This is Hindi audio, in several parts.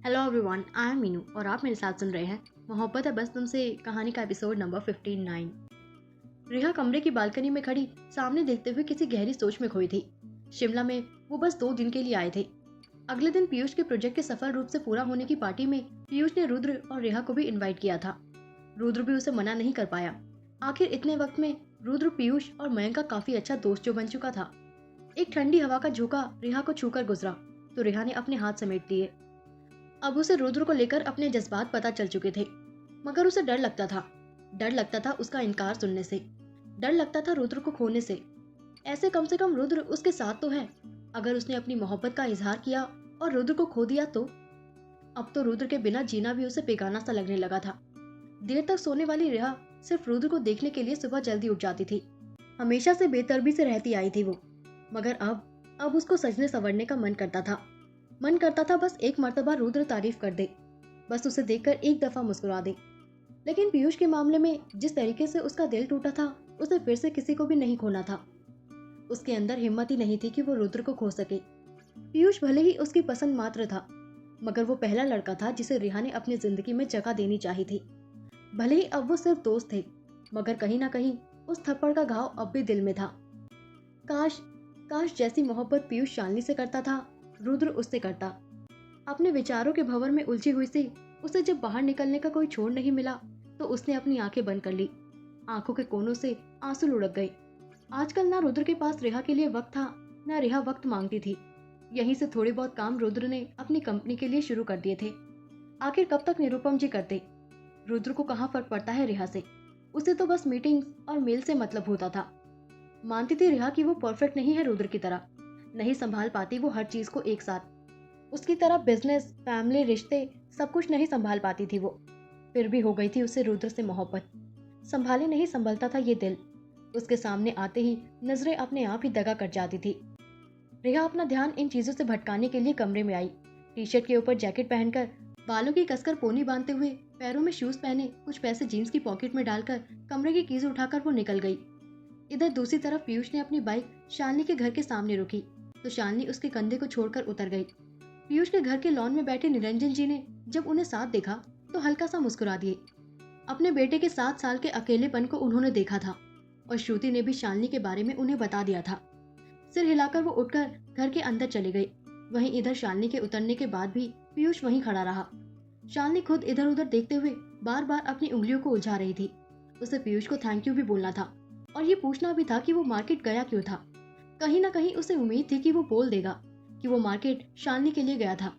Hello everyone, I am Meenu और आप मेरे साथ सुन रहे हैं मोहब्बत है बस तुमसे कहानी का एपिसोड नंबर 59। रेहा कमरे की बालकनी में खड़ी सामने देखते हुए किसी गहरी सोच में खोई थी। शिमला में वो बस 2 दिन के लिए आए थे। अगले दिन पीयूष के प्रोजेक्ट के सफल रूप से पूरा होने की पार्टी में पीयूष ने रुद्र और रेहा को भी इनवाइट किया था। रुद्र भी उसे मना नहीं कर पाया। आखिर इतने वक्त में रुद्र पीयूष और मयंक का काफी अच्छा दोस्त जो बन चुका था। एक ठंडी हवा का झोंका रेहा को छूकर गुजरा तो रेहा ने अपने हाथ समेट लिए। अब उसे रुद्र को लेकर अपने जज्बात पता चल चुके थे, मगर उसे डर लगता था। डर लगता था उसका इनकार सुनने से, डर लगता था रुद्र को खोने से। ऐसे कम से कम रुद्र उसके साथ तो है। अगर उसने अपनी मोहब्बत का इजहार किया और रुद्र को खो दिया तो अब तो रुद्र के बिना जीना भी उसे बेगाना सा लगने लगा था। देर तक सोने वाली रेहा सिर्फ रुद्र को देखने के लिए सुबह जल्दी उठ जाती थी। हमेशा से बेतरबी से रहती आई थी वो, मगर अब उसको सजने संवरने का मन करता था। मन करता था बस एक मर्तबा रुद्र तारीफ कर दे, बस उसे देखकर एक दफा मुस्कुरा दे। लेकिन पीयूष के मामले में जिस तरीके से उसका दिल टूटा था, उसे फिर से किसी को भी नहीं खोना था। उसके अंदर हिम्मत ही नहीं थी कि वो रुद्र को खो सके। पीयूष भले ही उसकी पसंद मात्र था, मगर वो पहला लड़का था जिसे रिहा ने अपनी जिंदगी में जगह देनी चाहिए थी। भले ही अब वो सिर्फ दोस्त थे, मगर कहीं ना कहीं उस थप्पड़ का घाव अब भी दिल में था। काश काश जैसी मोहब्बत पीयूष शालिनी से करता था, रुद्र उससे करता। अपने विचारों के भंवर में उलझी हुई सी उसे जब बाहर निकलने का कोई छोर नहीं मिला तो उसने अपनी आंखें बंद कर ली। आंखों के कोनों से आंसू लुढ़क गए। आजकल ना रुद्र के पास रेहा के लिए वक्त था, ना रेहा वक्त मांगती थी। यहीं से थोड़े बहुत काम रुद्र ने अपनी कंपनी के लिए शुरू कर दिए थे। आखिर कब तक निरुपम जी करते। रुद्र को कहाँ फर्क पड़ता है रेहा से। उसे तो बस मीटिंग्स और मेल से मतलब होता था। मानती थी रेहा कि वो परफेक्ट नहीं है रुद्र की तरह, नहीं संभाल पाती वो हर चीज को एक साथ। उसकी तरह बिजनेस, फैमिली, रिश्ते सब कुछ नहीं संभाल पाती थी वो। फिर भी हो गई थी उससे रुद्र से मोहब्बत। संभाले नहीं संभलता था ये दिल। उसके सामने आते ही नजरें अपने आप ही दगा कर जाती थी। रेहा अपना ध्यान इन चीजों से भटकाने के लिए कमरे में आई। टी शर्ट के ऊपर जैकेट पहनकर, बालों की कसकर पोनी बांधते हुए, पैरों में शूज पहने, कुछ पैसे जीन्स की पॉकेट में डालकर कमरे की कीज उठाकर वो निकल गई। इधर दूसरी तरफ पीयूष ने अपनी बाइक शालिनी के घर के सामने रोकी तो शालिनी उसके कंधे को छोड़कर उतर गई। पीयूष के घर के लॉन में बैठे निरंजन जी ने जब उन्हें साथ देखा तो हल्का सा मुस्कुरा दिए। अपने बेटे के 7 साल के अकेलेपन को उन्होंने देखा था और श्रुति ने भी शालिनी के बारे में उन्हें बता दिया था। सिर हिलाकर वो उठकर घर के अंदर चले गई। वहीं इधर शालिनी के उतरने के बाद भी पीयूष वहीं खड़ा रहा। शालिनी खुद इधर उधर देखते हुए बार बार अपनी उंगलियों को उलझा रही थी। उसे पीयूष को थैंक यू भी बोलना था और ये पूछना भी था कि वो मार्केट गया क्यों था। कहीं ना कहीं उसे उम्मीद थी कि वो बोल देगा कि वो मार्केट शालिनी के लिए गया था,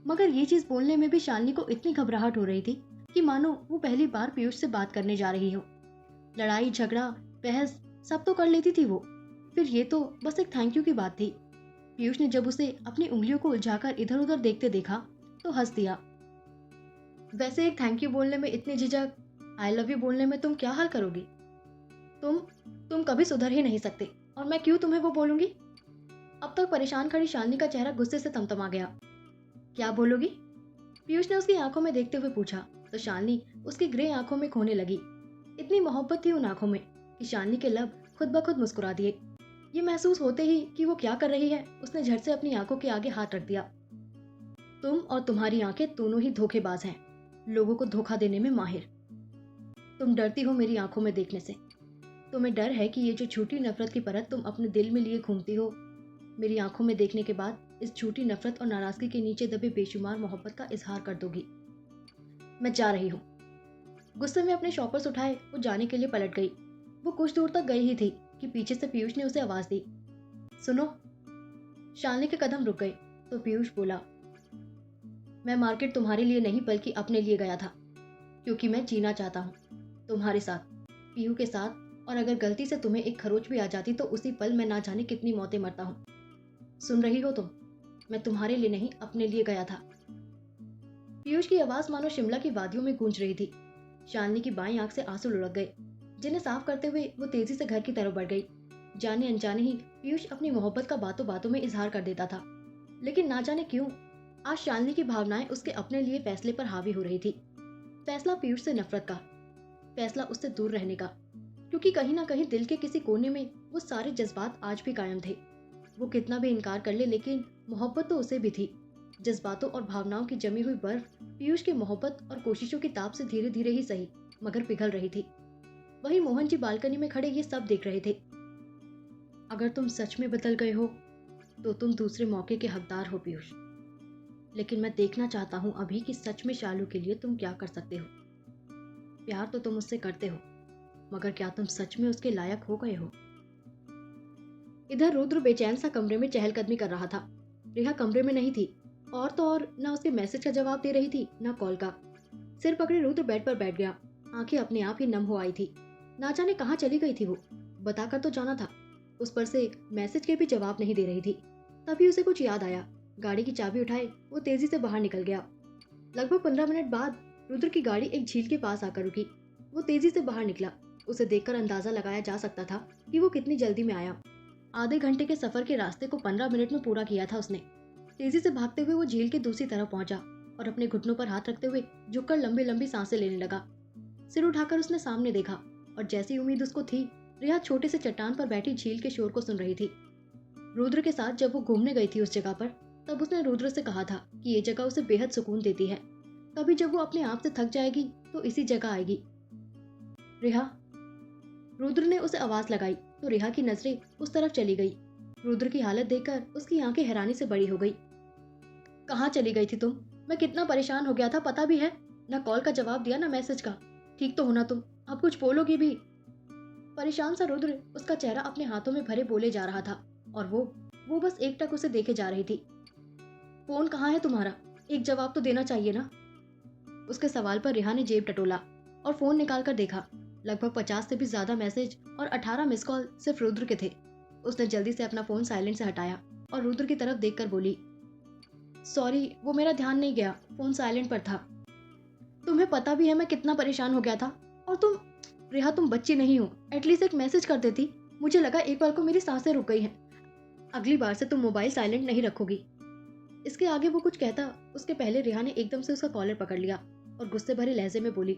मगर ये चीज बोलने में भी शालिनी को इतनी घबराहट हो रही थी कि मानो वो पहली बार पीयूष से बात करने जा रही हो। लड़ाई झगड़ा बहस सब तो कर लेती थी वो, फिर ये तो बस एक थैंक यू की बात थी। पीयूष ने जब उसे अपनी उंगलियों को उलझाकर इधर उधर देखते देखा तो हंस दिया। वैसे एक थैंक यू बोलने में इतनी झिझक, आई लव यू बोलने में तुम क्या हाल करोगी। तुम तुम कभी सुधर ही नहीं सकते और मैं क्यों तुम्हें वो बोलूंगी। अब तक परेशान खड़ी शालिनी का चेहरा गुस्से से तमतमा गया। क्या बोलोगी? पीयूष ने उसकी आंखों में देखते हुए पूछा तो शालिनी उसकी ग्रे आंखों में खोने लगी। इतनी मोहब्बत थी उन आंखों में कि शालिनी के लब खुद ब खुद मुस्कुरा दिए। ये महसूस होते ही कि वो क्या कर रही है, उसने झट से अपनी आंखों के आगे हाथ रख दिया। तुम और तुम्हारी आंखें दोनों ही धोखेबाज हैं, लोगों को धोखा देने में माहिर। तुम डरती हो मेरी आंखों में देखने से। तुम्हें डर है कि ये जो झूठी नफरत की परत तुम अपने दिल में लिए घूमती हो, मेरी आंखों में देखने के बाद इस झूठी नफरत और नाराजगी के नीचे दबे बेशुमार मोहब्बत का इजहार कर दोगी। मैं जा रही हूँ। गुस्से में अपने शॉपर्स उठाए वो जाने के लिए पलट गई। वो कुछ दूर तक गई ही थी कि पीछे से पीयूष ने उसे आवाज दी, सुनो। शालिनी के कदम रुक गए तो पीयूष बोला, मैं मार्केट तुम्हारे लिए नहीं बल्कि अपने लिए गया था, क्योंकि मैं जीना चाहता हूँ तुम्हारे साथ, पीहू के साथ। और अगर गलती से तुम्हें एक खरोच भी आ जाती तो उसी पल मैं ना जाने कितनी मौतें मरता हूँ। सुन रही हो तुम? मैं तुम्हारे लिए नहीं अपने लिए गया था। पीयूष की आवाज मानो शिमला की वादियों में गूंज रही थी। शालिनी की बाईं आंख से आंसू लुढ़क गए, जिन्हें साफ करते हुए वो तेजी से घर की तरफ बढ़ गई। जाने अनजाने ही पीयूष अपनी मोहब्बत का बातों बातों में इजहार कर देता था, लेकिन ना जाने क्यों आज शालिनी की भावनाएं उसके अपने लिए फैसले पर हावी हो रही थी। फैसला पीयूष से नफरत का, फैसला उससे दूर रहने का, क्योंकि कहीं ना कहीं दिल के किसी कोने में वो सारे जज्बात आज भी कायम थे। वो कितना भी इनकार कर ले, लेकिन मोहब्बत तो उसे भी थी, जज्बातों और भावनाओं की जमी हुई बर्फ पीयूष की मोहब्बत और कोशिशों की ताप से धीरे धीरे ही सही मगर पिघल रही थी। वहीं मोहन जी बालकनी में खड़े ये सब देख रहे थे। अगर तुम सच में बदल गए हो तो तुम दूसरे मौके के हकदार हो पीयूष, लेकिन मैं देखना चाहता हूँ अभी कि सच में शालू के लिए तुम क्या कर सकते हो। प्यार तो तुम उससे करते हो, मगर क्या तुम सच में उसके लायक हो गए हो। इधर रुद्र बेचैन सा कमरे में चहलकदमी कर रहा था। रेखा कमरे में नहीं थी, और तो और ना उसके मैसेज का जवाब दे रही थी ना कॉल का। सिर पकड़े रुद्र बेड पर बैठ गया। आंखें अपने आप ही नम हो आई थी। ना जाने कहाँ चली गई थी वो, बताकर तो जाना था। उस पर से मैसेज के भी जवाब नहीं दे रही थी। तभी उसे कुछ याद आया। गाड़ी की चाबी उठाए वो तेजी से बाहर निकल गया। लगभग 15 मिनट बाद रुद्र की गाड़ी एक झील के पास आकर रुकी। वो तेजी से बाहर निकला। उसे देखकर अंदाजा लगाया जा सकता था कि वो कितनी जल्दी में आया। आधे घंटे के सफर के रास्ते को 15 मिनट में पूरा किया था उसने। तेजी से भागते हुए वो झील के दूसरी तरफ पहुंचा और अपने घुटनों पर हाथ रखते हुए झुककर लंबी लंबी सांसें लेने लगा। सिर उठाकर उसने सामने देखा और जैसी उम्मीद उसको थी, रिया छोटे से चट्टान पर बैठी झील के शोर को सुन रही थी। रुद्र के साथ जब वो घूमने गई थी उस जगह पर, तब उसने रुद्र से कहा था कि ये जगह उसे बेहद सुकून देती है। कभी जब वो अपने आप से थक जाएगी तो इसी जगह आएगी। रिहा, रुद्र ने उसे आवाज लगाई तो रिहा की नजरें उस तरफ चली गई। रुद्र की हालत देखकर उसकी आंखें हैरानी से बड़ी हो गई। कहाँ चली गई थी तुम? मैं कितना परेशान हो गया था पता भी है। ना कॉल का जवाब दिया ना मैसेज का। ठीक तो होना तुम, अब कुछ बोलोगी भी? परेशान सा रुद्र उसका चेहरा अपने हाथों में भरे बोले जा रहा था और वो बस एकटक उसे देखे जा रही थी। फोन कहाँ है तुम्हारा? एक जवाब तो देना चाहिए ना। उसके सवाल पर रिहा ने जेब टटोला और फोन निकाल कर देखा। लगभग 50 से भी ज्यादा मैसेज और 18 मिस कॉल सिर्फ रुद्र के थे। उसने जल्दी से अपना फोन साइलेंट से हटाया और रुद्र की तरफ देखकर बोली, सॉरी, वो मेरा ध्यान नहीं गया, फोन साइलेंट पर था। तुम्हें पता भी है मैं कितना परेशान हो गया था। और तुम, रिहा तुम बच्ची नहीं हो, एटलीस्ट एक मैसेज कर देती। मुझे लगा एक बार को मेरी सांसें रुक गई हैं। अगली बार से तुम मोबाइल साइलेंट नहीं रखोगी। इसके आगे वो कुछ कहता उसके पहले रिहा ने एकदम से उसका कॉलर पकड़ लिया और गुस्से भरे लहजे में बोली,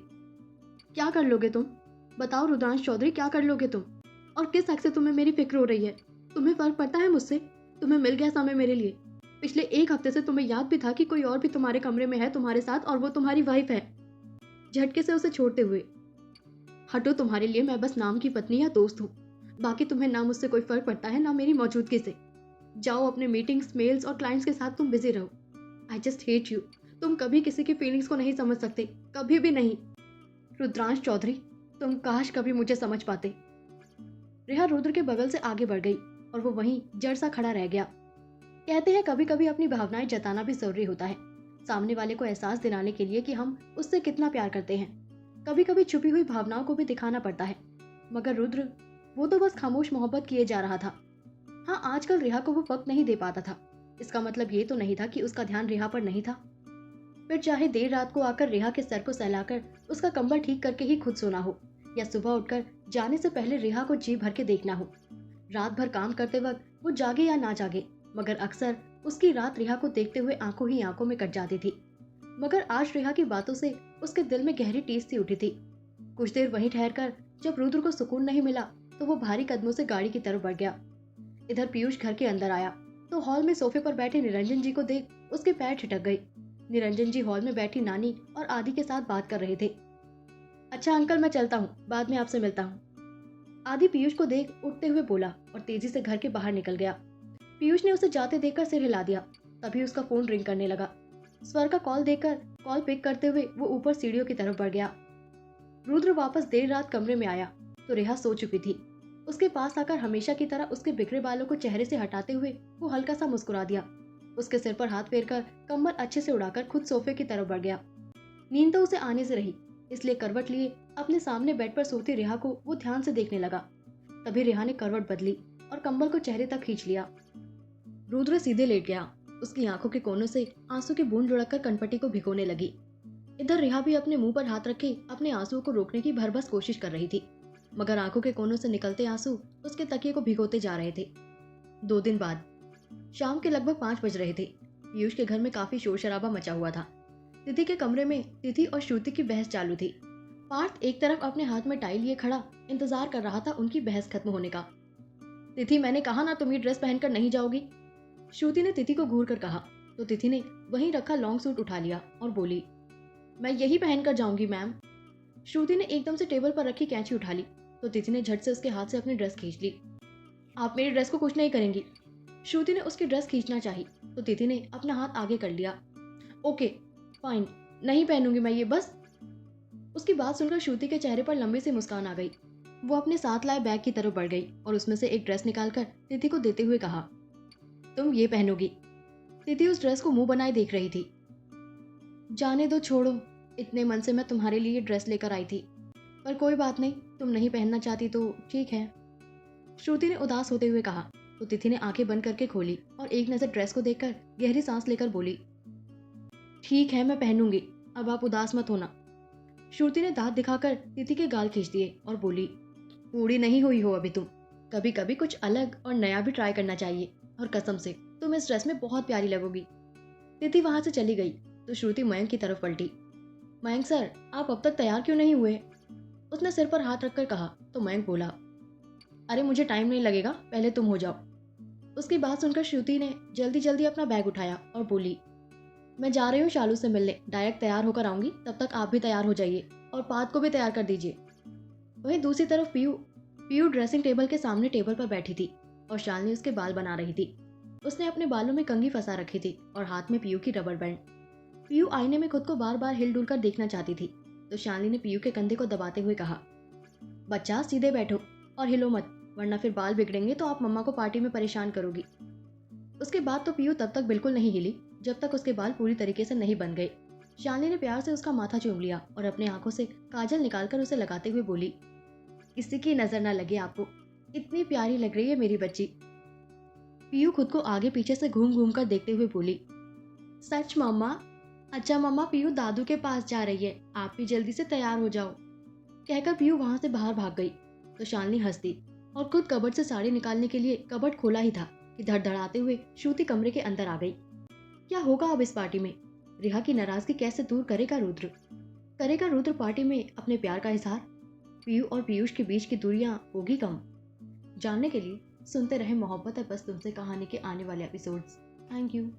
क्या कर लोगे तुम? बताओ रुद्रांश चौधरी, क्या कर लोगे तुम? और किस हक से तुम्हें मेरी फिक्र हो रही है? तुम्हें फर्क पड़ता है मुझसे? तुम्हें मिल गया समय मेरे लिए? पिछले एक हफ्ते से तुम्हें याद भी था कि कोई और भी तुम्हारे कमरे में है तुम्हारे साथ, और वो तुम्हारी वाइफ है। झटके से उसे छोड़ते हुए, हटो, तुम्हारे लिए मैं बस नाम की पत्नी या दोस्त हूँ। बाकी तुम्हें ना मुझसे कोई फर्क पड़ता है ना मेरी मौजूदगी से। जाओ अपने मीटिंग्स, मेल्स और क्लाइंट्स के साथ तुम बिजी रहो। I just hate you. तुम कभी किसी की फीलिंग्स को नहीं समझ सकते, कभी भी नहीं। रुद्रांश चौधरी, तुम काश कभी मुझे समझ पाते। रिहा रुद्र के बगल से आगे बढ़ गई और वो वहीं जड़ सा खड़ा रह गया। कहते हैं कभी कभी अपनी भावनाएं जताना भी जरूरी होता है, सामने वाले को एहसास दिलाने के लिए कि हम उससे कितना प्यार करते हैं। कभी कभी छुपी हुई भावनाओं को भी दिखाना पड़ता है। मगर रुद्र, वो तो बस खामोश मोहब्बत किए जा रहा था। हाँ, आजकल रिहा को वो वक्त नहीं दे पाता था। इसका मतलब ये तो नहीं था कि उसका ध्यान रिहा पर नहीं था। फिर चाहे देर रात को आकर रिहा के सर को सहलाकर उसका कंबल ठीक करके ही खुद सोना हो, या सुबह उठकर जाने से पहले रिहा को जी भर के देखना हो। रात भर काम करते वक्त वो जागे या ना जागे, मगर अक्सर उसकी रात रिहा को देखते हुए आंखों ही आंखों में कट जाती थी। मगर आज रिहा की बातों से उसके दिल में गहरी टीस सी उठी थी। कुछ देर वहीं ठहरकर जब रुद्र को सुकून नहीं मिला तो वो भारी कदमों से गाड़ी की तरफ बढ़ गया। इधर पीयूष घर के अंदर आया तो हॉल में सोफे पर बैठे निरंजन जी को देख उसके पैर ठिठक गए। निरंजन जी हॉल में बैठी नानी और आदि के साथ बात कर रहे थे। अच्छा अंकल, मैं चलता हूँ, बाद में आपसे मिलता हूँ। आदि पीयूष को देख उठते हुए बोला और तेजी से घर के बाहर निकल गया। पीयूष ने उसे जाते देखकर सिर हिला दिया। तभी उसका फोन रिंग करने लगा। स्वर का कॉल देखकर कॉल पिक करते हुए वो ऊपर सीढ़ियों की तरफ बढ़ गया। रुद्र वापस देर रात कमरे में आया तो रेहा सो चुकी थी। उसके पास आकर हमेशा की तरह उसके बिखरे बालों को चेहरे से हटाते हुए वो हल्का सा मुस्कुरा दिया। उसके सिर पर हाथ फेरकर कम्बल अच्छे से उड़ाकर खुद सोफे की तरफ बढ़ गया। नींद तो उसे आने से रही, इसलिए करवट लिए अपने सामने बेड पर सोती रेहा को वो ध्यान से देखने लगा। तभी रेहा ने करवट बदली और कंबल को चेहरे तक खींच लिया। रुद्र सीधे लेट गया। उसकी आंखों के कोनों से आंसू की बूंद लुढ़ककर कनपटी को भिगोने लगी। इधर रेहा भी अपने मुंह पर हाथ रखे अपने आंसुओं को रोकने की भरबस कोशिश कर रही थी, मगर आंखों के कोनों से निकलते आंसू उसके तकिए को भिगोते जा रहे थे। 2 दिन बाद शाम के लगभग 5 बज रहे थे। पीयूष के घर में काफी शोर शराबा मचा हुआ था। तिथि के कमरे में तिथि और श्रुति की बहस चालू थी। पार्थ एक तरफ अपने हाथ में टाई लिए खड़ा इंतजार कर रहा था उनकी बहस खत्म होने का। तिथि, मैंने कहा ना तुम ये ड्रेस पहनकर नहीं जाओगी। श्रुति ने तिथि को घूर कर कहा। तो तिथि ने वहीं रखा लॉन्ग सूट उठा लिया और बोली, मैं यही पहनकर जाऊंगी मैम। श्रुति ने एकदम से टेबल पर रखी कैंची उठा ली तो तिथि ने झट से उसके हाथ से अपनी ड्रेस खींच ली। आप मेरी ड्रेस को कुछ नहीं करेंगी। श्रुति ने उसकी ड्रेस खींचना चाही तो तिथि ने अपना हाथ आगे कर लिया। ओके फाइन, नहीं पहनूंगी मैं ये बस। उसकी बात सुनकर श्रुति के चेहरे पर लंबी सी मुस्कान आ गई। वो अपने साथ लाए बैग की तरफ बढ़ गई और उसमें से एक ड्रेस निकालकर तिथि को देते हुए कहा, तुम ये पहनोगी। तिथि उस ड्रेस को मुंह बनाए देख रही थी। जाने दो, छोड़ो, इतने मन से मैं तुम्हारे लिए ड्रेस लेकर आई थी, पर कोई बात नहीं, तुम नहीं पहनना चाहती तो ठीक है। श्रुति ने उदास होते हुए कहा तो तिथि ने आंखें बंद करके खोली और एक नजर ड्रेस को देखकर गहरी सांस लेकर बोली, ठीक है मैं पहनूंगी, अब आप उदास मत होना। श्रुति ने दांत दिखाकर तिथि के गाल खींच दिए और बोली, बूढ़ी नहीं हुई हो अभी तुम, कभी कभी कुछ अलग और नया भी ट्राई करना चाहिए, और कसम से तुम इस ड्रेस में बहुत प्यारी लगोगी। तिथि वहां से चली गई तो श्रुति मयंक की तरफ पलटी। मयंक सर, आप अब तक तैयार क्यों नहीं हुए? उसने सिर पर हाथ रखकर कहा तो मयंक बोला, अरे मुझे टाइम नहीं लगेगा, पहले तुम हो जाओ। उसकी बात सुनकर श्रुति ने जल्दी जल्दी अपना बैग उठाया और बोली, मैं जा रही हूँ शालू से मिलने, डायरेक्ट तैयार होकर आऊंगी, तब तक आप भी तैयार हो जाइए और पाद को भी तैयार कर दीजिए। वहीं दूसरी तरफ पीयू ड्रेसिंग टेबल के सामने टेबल पर बैठी थी और शालिनी उसके बाल बना रही थी। उसने अपने बालों में कंघी फंसा रखी थी और हाथ में पीयू की रबर बैंड। पीयू आईने में खुद को बार बार हिल डुल कर देखना चाहती थी तो शालिनी ने पीयू के कंधे को दबाते हुए कहा, बच्चा सीधे बैठो और हिलो मत, वरना फिर बाल बिगड़ेंगे तो आप मम्मा को पार्टी में परेशान करोगी। उसके बाद तो पीयू तब तक बिल्कुल नहीं हिली जब तक उसके बाल पूरी तरीके से नहीं बन गए। शालिनी ने प्यार से उसका माथा चूम लिया और अपनी आंखों से काजल निकालकर उसे लगाते हुए बोली, किसी की नजर ना लगे आपको, इतनी प्यारी लग रही है मेरी बच्ची। पीयू खुद को आगे पीछे से घूम घूम कर देखते हुए बोली, सच मम्मा? अच्छा मम्मा, पीयू दादू के पास जा रही है, आप भी जल्दी से तैयार हो जाओ। कहकर पीयू वहां से बाहर भाग गई तो शालिनी हंस दी और खुद कबर्ड से साड़ी निकालने के लिए कबर्ड खोला ही था कि धड़धड़ाते हुए श्रुति कमरे के अंदर आ गई। क्या होगा अब इस पार्टी में? रिहा की नाराजगी कैसे दूर करेगा रुद्र? करेगा रुद्र पार्टी में अपने प्यार का इजहार? पीयू और पीयूष के बीच की दूरियां होगी कम? जानने के लिए सुनते रहे मोहब्बत है बस तुमसे कहानी के आने वाले एपिसोड्स। Thank you.